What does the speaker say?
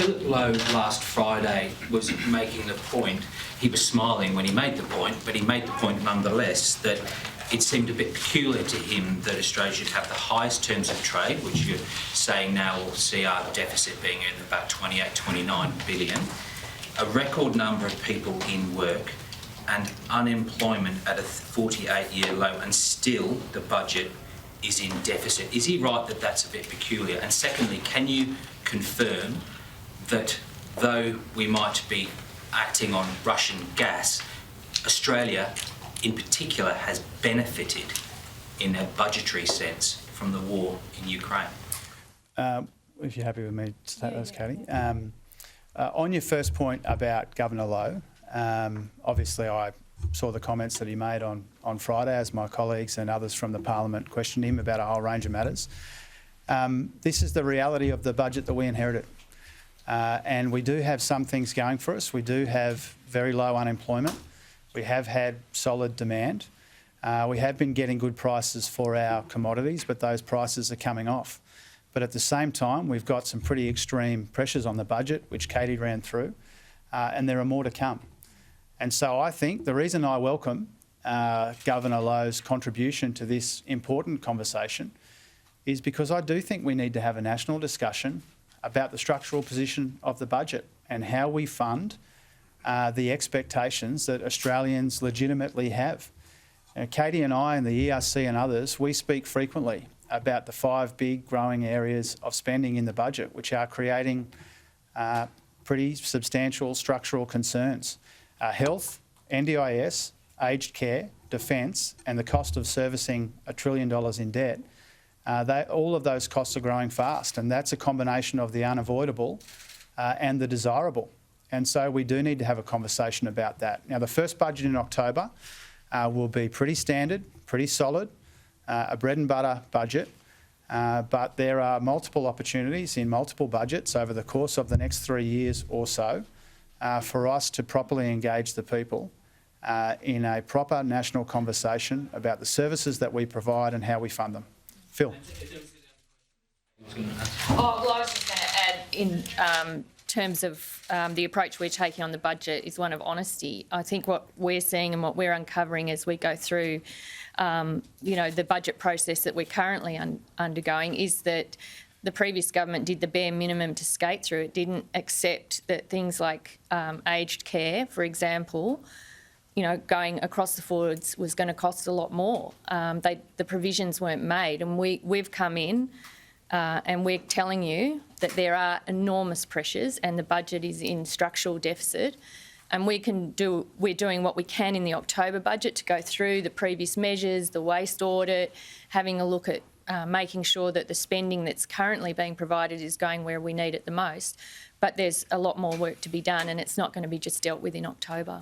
Philip Lowe last Friday was making the point, he was smiling when he made the point, but he made the point nonetheless that it seemed a bit peculiar to him that Australia should have the highest terms of trade, which you're saying now will see our deficit being at about 28, 29 billion, a record number of people in work and unemployment at a 48-year low, and still the budget is in deficit. Is he right that that's a bit peculiar? And secondly, can you confirm that though we might be acting on Russian gas, Australia in particular has benefited in a budgetary sense from the war in Ukraine? If you're happy with me to take those, Katy. On your first point about Governor Lowe, obviously I saw the comments that he made on Friday as my colleagues and others from the Parliament questioned him about a whole range of matters. This is the reality of the budget that we inherited. And we do have some things going for us. We do have very low unemployment. We have had solid demand. We have been getting good prices for our commodities, but those prices are coming off. But at the same time, we've got some pretty extreme pressures on the budget, which Katy ran through, and there are more to come. And so I think the reason I welcome Governor Lowe's contribution to this important conversation is because I do think we need to have a national discussion about the structural position of the budget and how we fund the expectations that Australians legitimately have. Katy and I and the ERC and others, we speak frequently about the 5 big growing areas of spending in the budget, which are creating pretty substantial structural concerns. Health, NDIS, aged care, defence and the cost of servicing $1 trillion in debt. All of those costs are growing fast, and that's a combination of the unavoidable and the desirable. And so we do need to have a conversation about that. Now, the first budget in October will be pretty standard, pretty solid, a bread and butter budget, but there are multiple opportunities in multiple budgets over the course of the next 3 years or so for us to properly engage the people in a proper national conversation about the services that we provide and how we fund them. Phil. Oh, well, I was just going to add in terms of the approach we're taking on the budget is one of honesty. I think what we're seeing and what we're uncovering as we go through, the budget process that we're currently undergoing is that the previous government did the bare minimum to skate through. It didn't accept that things like aged care, for example, going across the forwards was going to cost a lot more. The provisions weren't made, and we've come in and we're telling you that there are enormous pressures and the budget is in structural deficit, and we're doing what we can in the October budget to go through the previous measures, the waste audit, having a look at making sure that the spending that's currently being provided is going where we need it the most. But there's a lot more work to be done, and it's not going to be just dealt with in October.